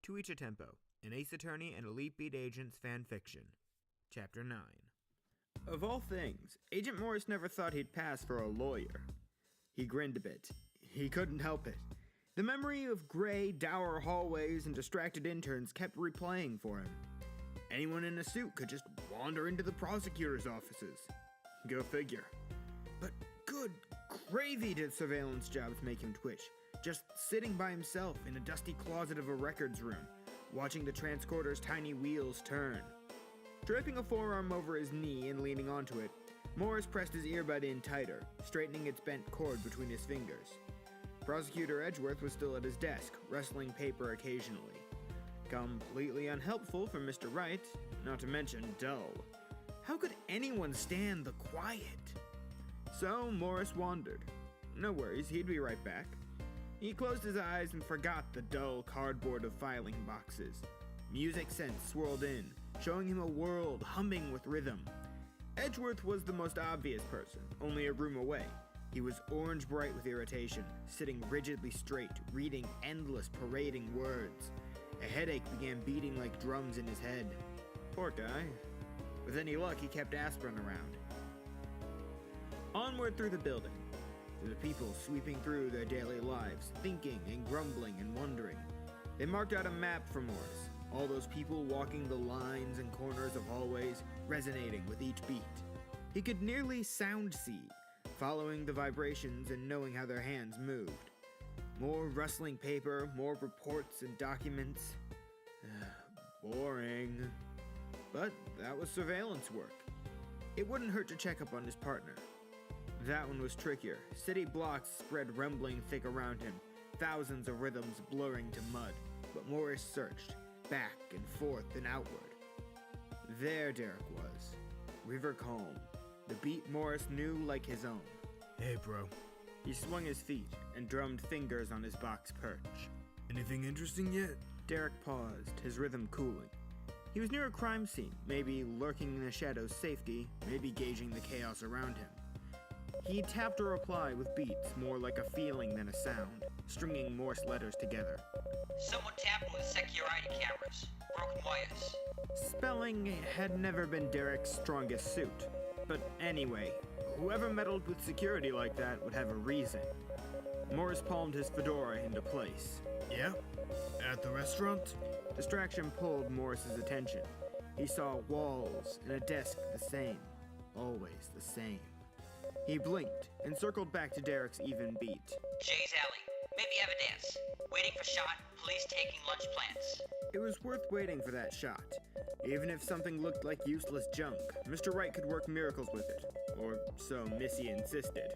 To Each a Tempo, an Ace Attorney and Elite Beat Agents fanfiction. Chapter 9. Of all things, Agent Morris never thought he'd pass for a lawyer. He grinned a bit. He couldn't help it. The memory of gray, dour hallways and distracted interns kept replaying for him. Anyone in a suit could just wander into the prosecutor's offices. Go figure. But good gravy did surveillance jobs make him twitch, just sitting by himself in a dusty closet of a records room, watching the transcorder's tiny wheels turn. Draping a forearm over his knee and leaning onto it, Morris pressed his earbud in tighter, straightening its bent cord between his fingers. Prosecutor Edgeworth was still at his desk, rustling paper occasionally. Completely unhelpful for Mr. Wright, not to mention dull. How could anyone stand the quiet? So Morris wandered. No worries, he'd be right back. He closed his eyes and forgot the dull cardboard of filing boxes. Music scents swirled in, showing him a world humming with rhythm. Edgeworth was the most obvious person, only a room away. He was orange bright with irritation, sitting rigidly straight, reading endless parading words. A headache began beating like drums in his head. Poor guy. With any luck, he kept aspirin around. Onward through the building, to the people sweeping through their daily lives, thinking and grumbling and wondering. They marked out a map for Morris, all those people walking the lines and corners of hallways, resonating with each beat. He could nearly sound see, following the vibrations and knowing how their hands moved. More rustling paper, more reports and documents. Boring. But that was surveillance work. It wouldn't hurt to check up on his partner. That one was trickier. City blocks spread rumbling thick around him, thousands of rhythms blurring to mud. But Morris searched, back and forth and outward. There Derek was. River calm. The beat Morris knew like his own. Hey, bro. He swung his feet and drummed fingers on his box perch. Anything interesting yet? Derek paused, his rhythm cooling. He was near a crime scene, maybe lurking in the shadows' safety, maybe gauging the chaos around him. He tapped a reply with beats, more like a feeling than a sound, stringing Morse letters together. Someone tampered with security cameras. Broken wires. Spelling had never been Derek's strongest suit. But anyway, whoever meddled with security like that would have a reason. Morris palmed his fedora into place. Yeah? At the restaurant? Distraction pulled Morris's attention. He saw walls and a desk the same. Always the same. He blinked and circled back to Derek's even beat. Jay's Alley. Maybe have a dance. Waiting for shot. Police taking lunch plans. It was worth waiting for that shot. Even if something looked like useless junk, Mr. Wright could work miracles with it. Or so Missy insisted.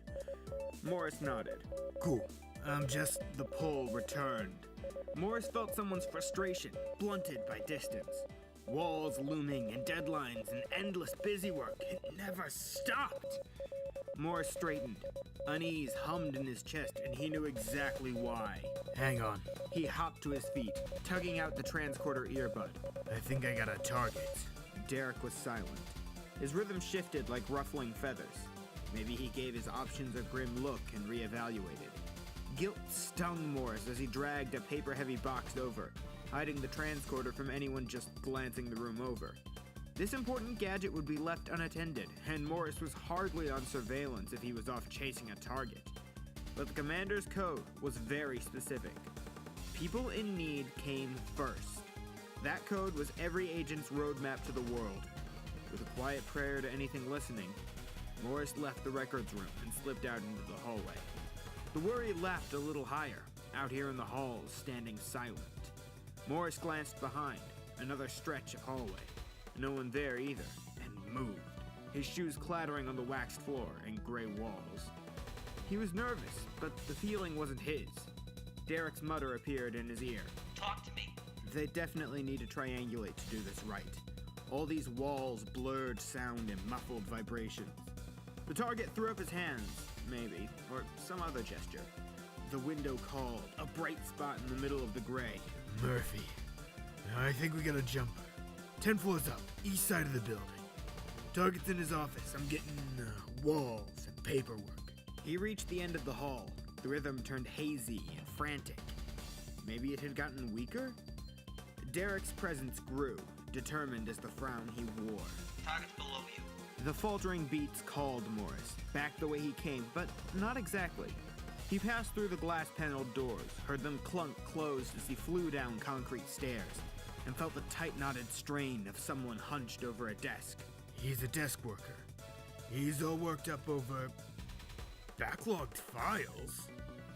Morris nodded. Cool. The pull returned. Morris felt someone's frustration, blunted by distance. Walls looming and deadlines and endless busywork. It never stopped. Morris straightened. Unease hummed in his chest, and he knew exactly why. Hang on. He hopped to his feet, tugging out the transcorder earbud. I think I got a target. Derek was silent. His rhythm shifted like ruffling feathers. Maybe he gave his options a grim look and reevaluated. Guilt stung Morris as he dragged a paper-heavy box over, hiding the transcorder from anyone just glancing the room over. This important gadget would be left unattended, and Morris was hardly on surveillance if he was off chasing a target. But the commander's code was very specific. People in need came first. That code was every agent's roadmap to the world. With a quiet prayer to anything listening, Morris left the records room and slipped out into the hallway. The worry lapped a little higher, out here in the halls, standing silent. Morris glanced behind, another stretch of hallway. No one there either, and moved, his shoes clattering on the waxed floor and gray walls. He was nervous, but the feeling wasn't his. Derek's mutter appeared in his ear. Talk to me. They definitely need to triangulate to do this right. All these walls, blurred sound, and muffled vibrations. The target threw up his hands, maybe, or some other gesture. The window called, a bright spot in the middle of the gray. Murphy. I think we got a jumper. 10 floors up, east side of the building. Target's in his office. I'm getting walls and paperwork. He reached the end of the hall. The rhythm turned hazy and frantic. Maybe it had gotten weaker? Derek's presence grew, determined as the frown he wore. Target's below you. The faltering beats called Morris, back the way he came, but not exactly. He passed through the glass-paneled doors, heard them clunk closed as he flew down concrete stairs, and felt the tight-knotted strain of someone hunched over a desk. He's a desk worker. He's all worked up over backlogged files.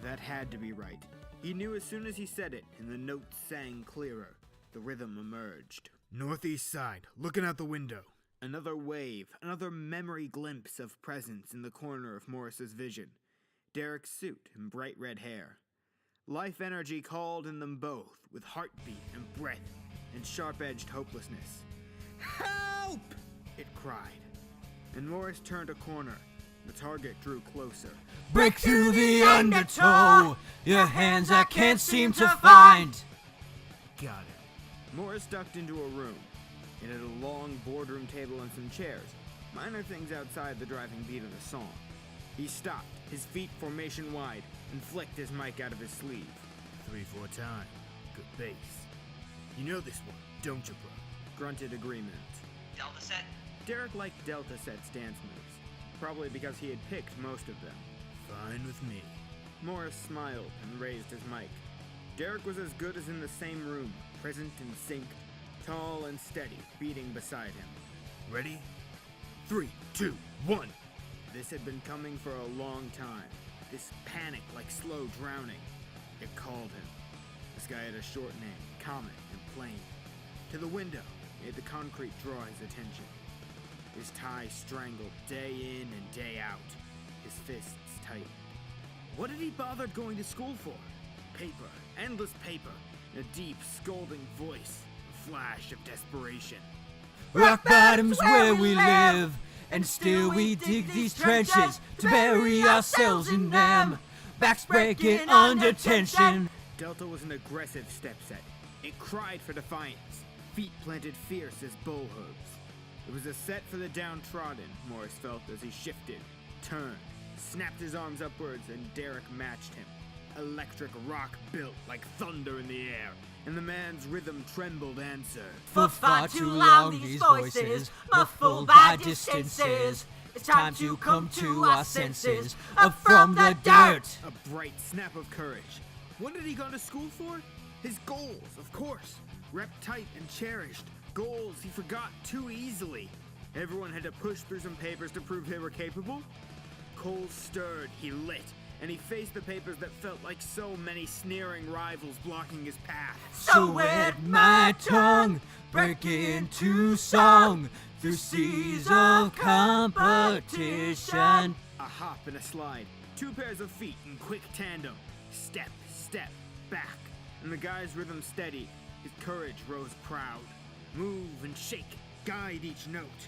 That had to be right. He knew as soon as he said it, and the notes sang clearer. The rhythm emerged. Northeast side, looking out the window. Another wave, another memory glimpse of presence in the corner of Morris's vision. Derek's suit and bright red hair. Life energy called in them both, with heartbeat and breath and sharp-edged hopelessness. "Help!" it cried. And Morris turned a corner. The target drew closer. Break through the undertow, your hands I can't seem to find. Got it. Morris ducked into a room. It had a long boardroom table and some chairs. Minor things outside the driving beat of the song. He stopped, his feet formation wide, and flicked his mic out of his sleeve. 3/4 time. Good bass. You know this one, don't you, bro? Grunted agreement. Delta set. Derek liked Delta Set's dance moves, probably because he had picked most of them. Fine with me. Morris smiled and raised his mic. Derek was as good as in the same room, present and synced, tall and steady, beating beside him. Ready? 3, 2, 1. This had been coming for a long time. This panic like slow drowning. It called him. This guy had a short name, common and plain. To the window, made the concrete draw his attention. His tie strangled day in and day out. His fists tightened. What had he bothered going to school for? Paper, endless paper, a deep, scolding voice, a flash of desperation. Rock bottom's where we live, and still we dig these trenches to bury ourselves in them. Backs breaking under tension. Delta was an aggressive step set. It cried for defiance, feet planted fierce as bull hooves. It was a set for the downtrodden, Morris felt as he shifted, turned, snapped his arms upwards, and Derek matched him. Electric rock built like thunder in the air, and the man's rhythm trembled answer. For far too long these voices, muffled by distances. It's time to come to our senses, up from the dirt. A bright snap of courage. What had he gone to school for? His goals, of course. Wrapped tight and cherished. Goals he forgot too easily. Everyone had to push through some papers to prove they were capable. Coals stirred, he lit, and he faced the papers that felt like so many sneering rivals blocking his path. So wet my tongue, break into song through seas of competition. A hop and a slide, two pairs of feet in quick tandem. Step, step, back, and the guy's rhythm steadied. His courage rose proud. Move and shake, guide each note.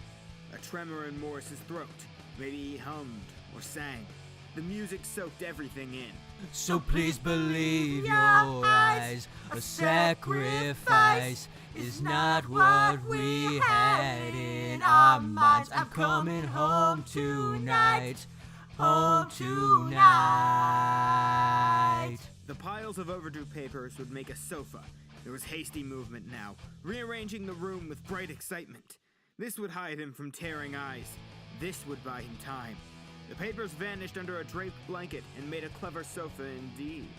A tremor in Morris's throat. Maybe he hummed or sang. The music soaked everything in. So please believe your eyes, a sacrifice is not what we had in our minds. I'm coming home tonight, home tonight. The piles of overdue papers would make a sofa. There was hasty movement now, rearranging the room with bright excitement. This would hide him from tearing eyes. This would buy him time. The papers vanished under a draped blanket and made a clever sofa indeed.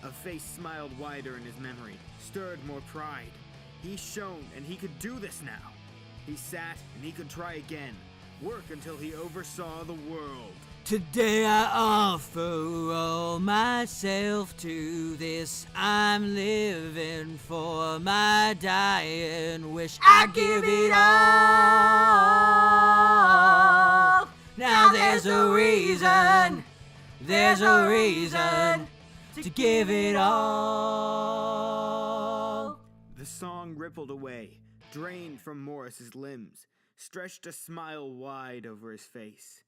A face smiled wider in his memory, stirred more pride. He shone, and he could do this now. He sat, and he could try again. Work until he oversaw the world. Today I offer all myself to this. I'm living for my dying wish. I give it all. Now there's a reason to give it all. The song rippled away, drained from Morris's limbs, stretched a smile wide over his face.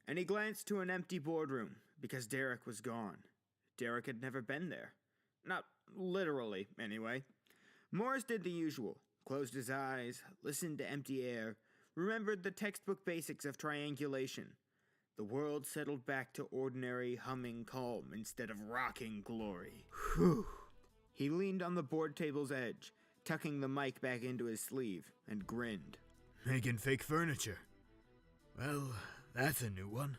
And he glanced to an empty boardroom, because Derek was gone. Derek had never been there. Not literally, anyway. Morris did the usual, closed his eyes, listened to empty air, remembered the textbook basics of triangulation. The world settled back to ordinary, humming calm instead of rocking glory. Whew. He leaned on the board table's edge, tucking the mic back into his sleeve, and grinned. Making fake furniture. Well, that's a new one.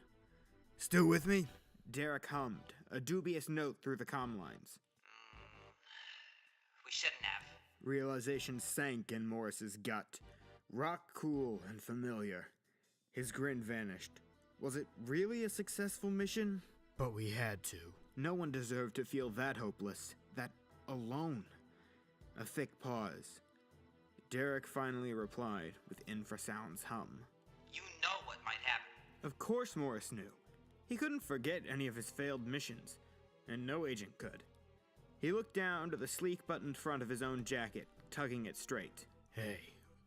Still with me? Derek hummed, a dubious note through the comm lines. We shouldn't have. Realization sank in Morris's gut. Rock cool and familiar. His grin vanished. Was it really a successful mission? But we had to. No one deserved to feel that hopeless, that alone. A thick pause. Derek finally replied with infrasound's hum. You know what might happen. Of course Morris knew. He couldn't forget any of his failed missions, and no agent could. He looked down to the sleek buttoned front of his own jacket, tugging it straight. Hey,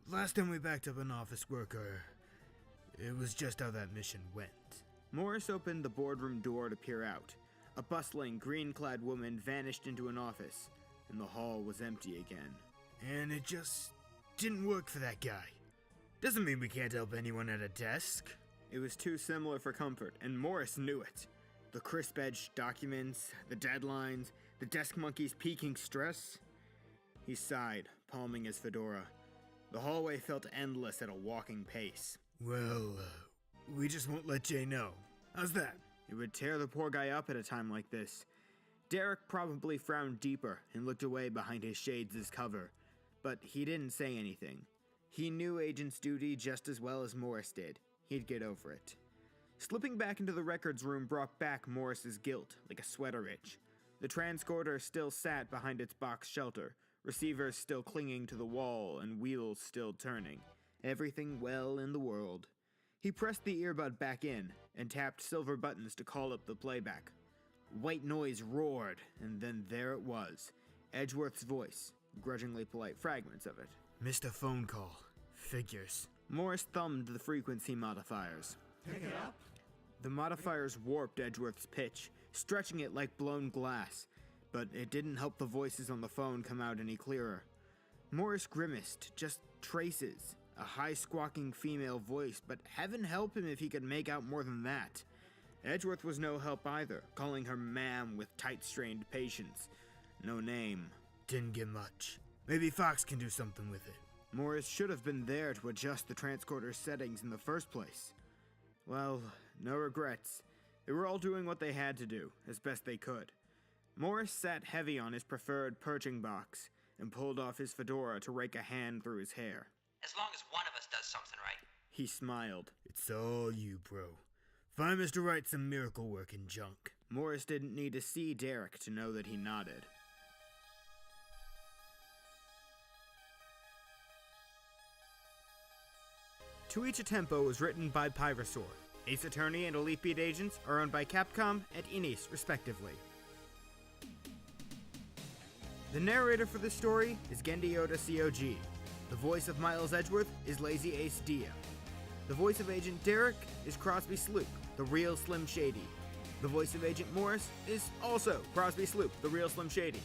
last time we backed up an office worker, it was just how that mission went. Morris opened the boardroom door to peer out. A bustling, green-clad woman vanished into an office, and the hall was empty again. And it just didn't work for that guy. Doesn't mean we can't help anyone at a desk. It was too similar for comfort, and Morris knew it. The crisp-edged documents, the deadlines, the desk monkey's peaking stress. He sighed, palming his fedora. The hallway felt endless at a walking pace. Well, we just won't let Jay know. How's that? It would tear the poor guy up at a time like this. Derek probably frowned deeper and looked away behind his shades' cover, but he didn't say anything. He knew Agent's duty just as well as Morris did. He'd get over it. Slipping back into the records room brought back Morris's guilt, like a sweater itch. The transcorder still sat behind its box shelter, receivers still clinging to the wall and wheels still turning. Everything well in the world. He pressed the earbud back in and tapped silver buttons to call up the playback. White noise roared, and then there it was. Edgeworth's voice, grudgingly polite fragments of it. Missed a phone call. Figures. Morris thumbed the frequency modifiers. Pick it up. The modifiers warped Edgeworth's pitch, stretching it like blown glass, but it didn't help the voices on the phone come out any clearer. Morris grimaced, just traces. A high squawking female voice, but heaven help him if he could make out more than that. Edgeworth was no help either, calling her ma'am with tight-strained patience. No name. Didn't get much. Maybe Fox can do something with it. Morris should have been there to adjust the transcorder's settings in the first place. Well, no regrets. They were all doing what they had to do, as best they could. Morris sat heavy on his preferred perching box and pulled off his fedora to rake a hand through his hair. As long as one of us does something right. He smiled. It's all you, bro. Find Mr. Right some miracle working junk. Morris didn't need to see Derek to know that he nodded. To Each a Tempo was written by Pyrasaur. Ace Attorney and Elite Beat Agents are owned by Capcom and Inis, respectively. The narrator for this story is Genndy C.O.G. The voice of Miles Edgeworth is Lazy Ace Dia. The voice of Agent Derek is Crosby Slupe, the real Slim Shady. The voice of Agent Morris is also Crosby Slupe, the real Slim Shady.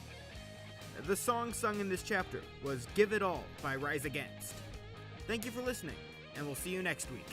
The song sung in this chapter was Give It All by Rise Against. Thank you for listening, and we'll see you next week.